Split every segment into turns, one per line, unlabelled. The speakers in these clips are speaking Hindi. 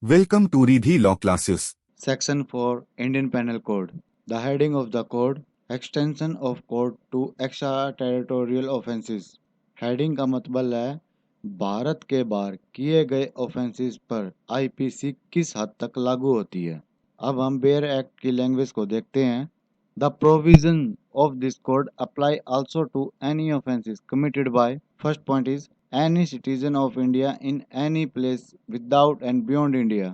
Welcome to Ridhi Law Classes.
Section 4 Indian Penal Code. The heading of the code Extension of Code to Extraterritorial Offences. Heading का मतलब है भारत के बाहर किए गए ऑफेंसेस पर आईपीसी किस हद तक लागू होती है। अब हम बेयर एक्ट की लैंग्वेज को देखते हैं। The provision of this code apply also to any offences committed by first point is any citizen of India in any place without and beyond India.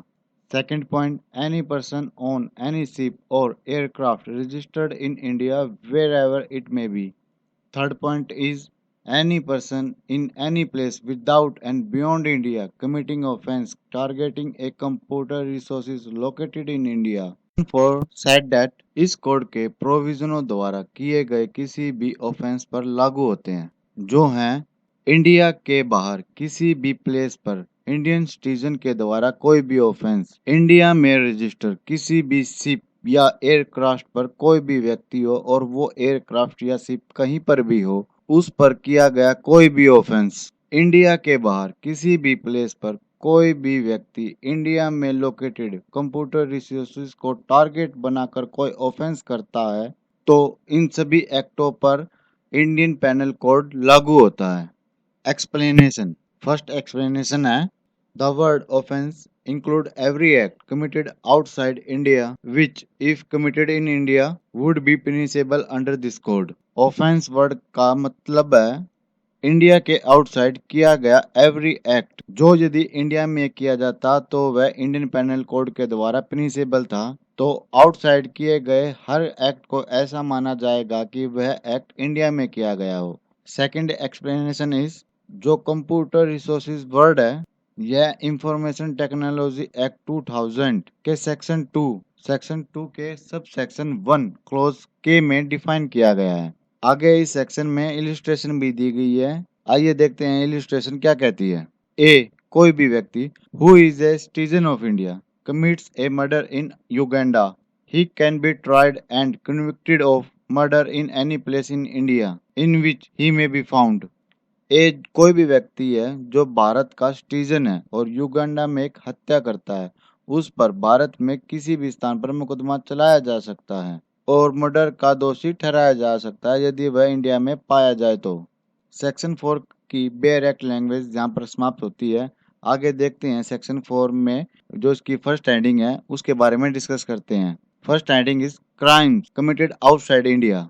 Second point, any person on any ship or aircraft registered in India wherever it may be. Third point is any person in any place without and beyond India committing offense targeting a computer resources located in India. Four set that इस कोड के प्रोविजनों द्वारा किए गए किसी भी ऑफेंस पर लागू होते हैं जो हैं इंडिया के बाहर किसी भी प्लेस पर इंडियन सिटीजन के द्वारा कोई भी ऑफेंस इंडिया में रजिस्टर किसी भी शिप या एयरक्राफ्ट पर कोई भी व्यक्ति हो और वो एयरक्राफ्ट या शिप कहीं पर भी हो उस पर किया गया कोई भी ऑफेंस इंडिया के बाहर किसी भी प्लेस पर कोई भी व्यक्ति इंडिया में लोकेटेड कंप्यूटर रिसोर्सेज को टारगेट बनाकर कोई ऑफेंस करता है तो इन सभी एक्टों पर इंडियन पेनल कोड लागू होता है। एक्सप्लेनेशन फर्स्ट एक्सप्लेनेशन है the word offence include every act committed outside India which if committed in India would be punishable under this code। Offence word का मतलब है इंडिया के आउटसाइड किया गया एवरी एक्ट जो यदि इंडिया में किया जाता तो वह इंडियन पेनल कोड के द्वारा पनिशेबल था। तो आउटसाइड किए गए हर एक्ट को ऐसा माना जाएगा कि वह एक्ट इंडिया में किया गया हो। सेकंड एक्सप्लेनेशन इज जो कंप्यूटर रिसोर्सेज वर्ड है यह इंफॉर्मेशन टेक्नोलॉजी एक्ट 2000 के सेक्शन 2 के सब सेक्शन 1 क्लोज के में डिफाइन किया गया है। आगे इस सेक्शन में इलिस्ट्रेशन भी दी गई है। आइए देखते हैं इलिस्ट्रेशन क्या कहती है। ए कोई भी व्यक्ति who is a citizen of India commits a murder in Uganda, he can be tried and convicted of murder in any place in India in which he may be found। ए कोई भी व्यक्ति है जो भारत का सिटीजन है और युगांडा में एक हत्या करता है उस पर भारत में किसी भी स्थान पर मुकदमा चलाया जा सकता है और मर्डर का दोषी ठहराया जा सकता है यदि वह इंडिया में पाया जाए तो। सेक्शन 4 की बेयर एक्ट लैंग्वेज यहाँ पर समाप्त होती है। आगे देखते हैं सेक्शन 4 में जो इसकी फर्स्ट हेडिंग है उसके बारे में डिस्कस करते हैं। First heading is crimes committed outside India.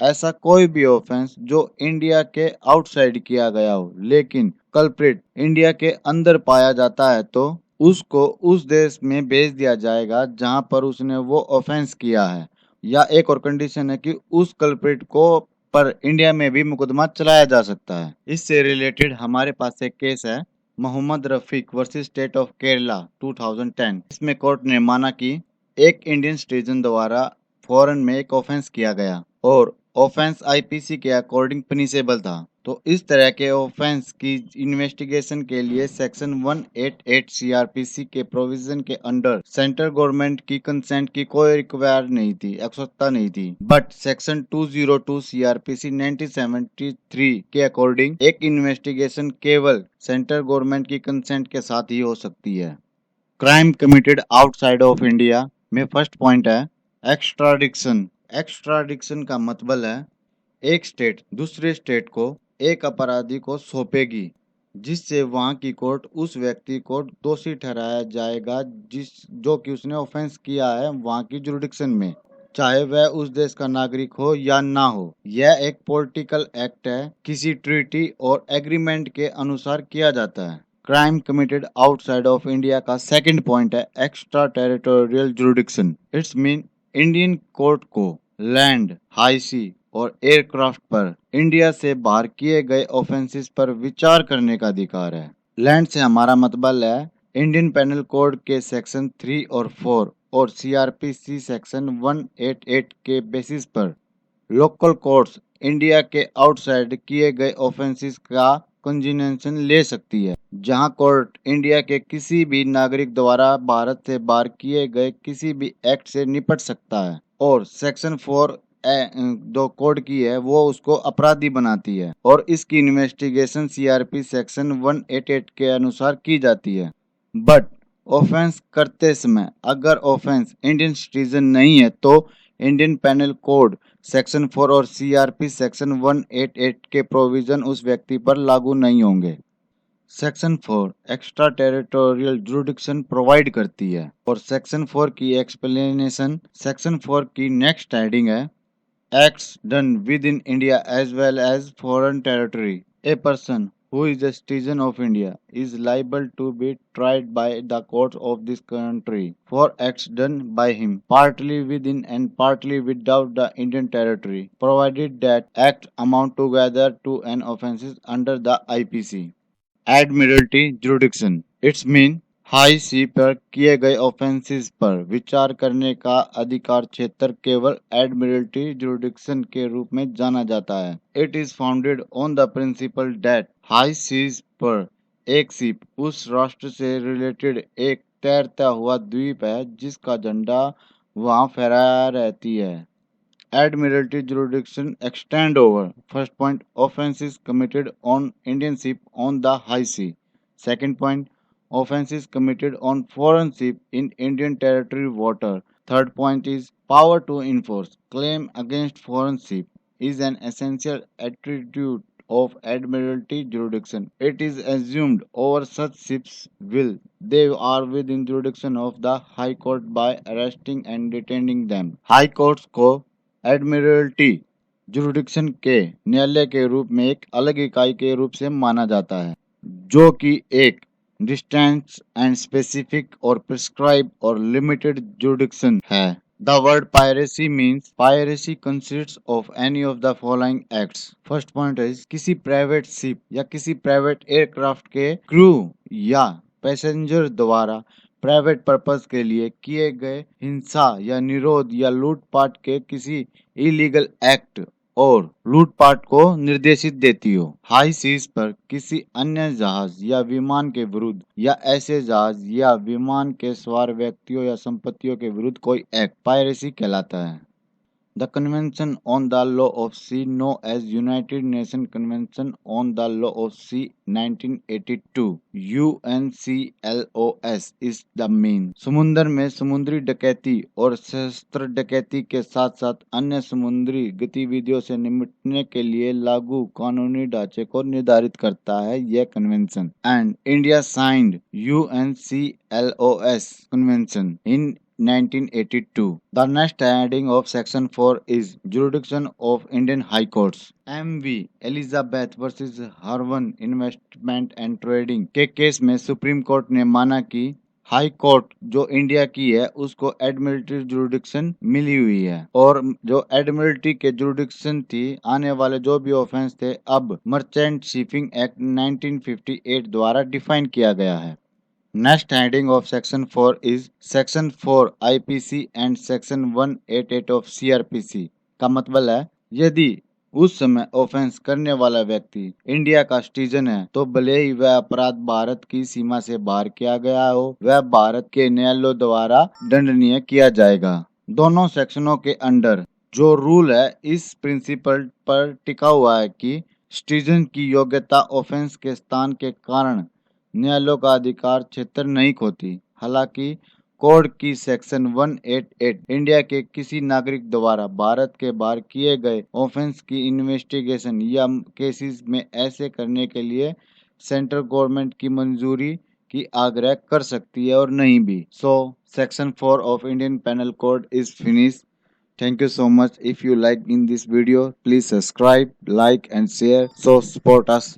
ऐसा कोई भी ऑफेंस जो इंडिया के आउटसाइड किया गया हो लेकिन कल्प्रिट इंडिया के अंदर पाया जाता है तो उसको उस देश में भेज दिया जाएगा जहां पर उसने वो ऑफेंस किया है। या एक और कंडीशन है कि उस कल्प्रिट को पर इंडिया में भी मुकदमा चलाया जा सकता है। इससे रिलेटेड हमारे पास एक केस है Mohammad Rafiq versus state of Kerala 2010। इसमें कोर्ट ने माना कि एक इंडियन सिटीजन द्वारा फॉरेन में एक ऑफेंस किया गया और ऑफेंस आईपीसी के अकॉर्डिंग पनिशेबल था। तो इस तरह के ऑफेंस की इन्वेस्टिगेशन के लिए सेक्शन 188 सीआरपीसी के प्रोविजन के अंडर सेंट्रल गवर्नमेंट की कंसेंट की कोई रिक्वायर नहीं थी, आवश्यकता नहीं थी। बट सेक्शन 202 सीआरपीसी 1973 के अकॉर्डिंग एक इन्वेस्टिगेशन केवल सेंट्रल गवर्नमेंट की कंसेंट के साथ ही हो सकती है। Crime committed outside of India में फर्स्ट पॉइंट है एक्स्ट्राडिक्शन। एक्स्ट्राडिक्शन का मतलब है एक स्टेट दूसरे स्टेट को एक अपराधी को सौंपेगी जिससे वहां की कोर्ट उस व्यक्ति को दोषी ठहराया जाएगा जिस जो कि उसने ऑफेंस किया है वहां की जुरिडिक्शन में, चाहे वह उस देश का नागरिक हो या ना हो। यह एक पॉलिटिकल एक्ट है, किसी ट्रीटी और एग्रीमेंट के अनुसार किया जाता है। Crime committed outside of India का सेकंड पॉइंट है extra territorial jurisdiction. It's mean Indian court को लैंड, हाई सी और एयरक्राफ्ट पर इंडिया से बाहर किए गए ऑफेंसेस पर विचार करने का अधिकार है। लैंड से हमारा मतलब है इंडियन पेनल कोड के सेक्शन 3 और 4 और सीआरपीसी सेक्शन 188 के बेसिस पर लोकल कोर्ट्स इंडिया के आउटसाइड किए गए ऑफेंसेस का कंजिनेशन ले सकती है जहां कोर्ट इंडिया के किसी भी नागरिक द्वारा भारत से बाहर किए गए किसी भी एक्ट से निपट सकता है और सेक्शन 4 जो कोड की है वो उसको अपराधी बनाती है और इसकी इन्वेस्टिगेशन सीआरपी सेक्शन 188 के अनुसार की जाती है। बट ऑफेंस करते समय अगर ऑफेंस इंडियन सिटीजन नहीं है तो इंडियन पेनल कोड सेक्शन 4 और सीआरपी सेक्शन 188 के प्रोविजन उस व्यक्ति पर लागू नहीं होंगे। Section 4 extra territorial jurisdiction provide करती है और सेक्शन 4 की एक्सप्लेनेशन सेक्शन 4 की नेक्स्ट हेडिंग है acts done within India as well as foreign territory. A person who is a citizen of India is liable to be tried by the courts of this country for acts done by him, partly within and partly without the Indian territory, provided that acts amount together to an offences under the IPC. Admiralty jurisdiction it's mean high sea पर किए गए ऑफेंसेस पर विचार करने का अधिकार क्षेत्र केवल एडमिरल्टी जुरिडिक्शन के रूप में जाना जाता है। It is founded on the principle that high seas पर एक शिप उस राष्ट्र से रिलेटेड एक तैरता हुआ द्वीप है जिसका झंडा वहां फहराया रहती है। Admiralty jurisdiction extend over. First point, offences committed on Indian ship on the high sea. Second point, offences committed on foreign ship in Indian territory water. Third point is power to enforce. Claim against foreign ship is an essential attribute of admiralty jurisdiction. It is assumed over such ships will they are within jurisdiction of the High Court by arresting and detaining them. High Courts को एडमिरल्टी जुरिडिक्शन के न्यायालय के रूप में एक अलग इकाई के रूप से माना जाता है जो कि एक डिस्टेंस एंड स्पेसिफिक और प्रिस्क्राइब और लिमिटेड जुरिडिक्शन है। The word piracy means piracy consists of any of the following acts. First point is किसी प्राइवेट शिप या किसी प्राइवेट एयरक्राफ्ट के क्रू या पैसेंजर द्वारा प्राइवेट पर्पस के लिए किए गए हिंसा या निरोध या लूटपाट के किसी इलीगल एक्ट और लूटपाट को निर्देशित देती हो। हाई सीज पर किसी अन्य जहाज या विमान के विरुद्ध या ऐसे जहाज या विमान के सवार व्यक्तियों या संपत्तियों के विरुद्ध कोई एक्ट पायरेसी कहलाता है। The Convention on the Law of Sea, known as United Nations Convention on the Law of Sea 1982 UNCLOS is the main। समुद्र में समुद्री डकैती और सशस्त्र डकैती के साथ साथ अन्य समुद्री गतिविधियों से निपटने के लिए लागू कानूनी ढांचे को निर्धारित करता है यह convention. And India signed UNCLOS convention in 1982। The next heading of Section 4 is Jurisdiction of Indian High Courts। MV Elizabeth versus Harvan Investment and Trading के केस में सुप्रीम कोर्ट ने माना कि हाई कोर्ट जो इंडिया की है उसको एडमिरल्टी जुरिडिक्शन मिली हुई है और जो एडमिरल्टी के जुरिडिक्शन थी आने वाले जो भी ऑफेंस थे अब मर्चेंट शिपिंग एक्ट 1958 द्वारा डिफाइन किया गया है। Next heading of Section 4 is Section 4 IPC and Section 188 of CRPC का मतलब है यदि उस समय ऑफेंस करने वाला व्यक्ति इंडिया का सिटीजन है तो भले ही वह अपराध भारत की सीमा से बाहर किया गया हो वह भारत के न्यायालयों द्वारा दंडनीय किया जाएगा। दोनों सेक्शनों के अंडर जो रूल है इस प्रिंसिपल पर टिका हुआ है कि सिटीजन की योग्यता ऑफेंस के स्थान के कारण न्यायालयों का अधिकार क्षेत्र नहीं खोती। हालांकि कोड की सेक्शन 188 इंडिया के किसी नागरिक द्वारा भारत के बाहर किए गए ऑफेंस की इन्वेस्टिगेशन या केसेस में ऐसे करने के लिए सेंट्रल गवर्नमेंट की मंजूरी की आग्रह कर सकती है और नहीं भी। So section 4 of Indian penal code is finish. Thank you so much. If you like in this video, please subscribe, like and share. So support us.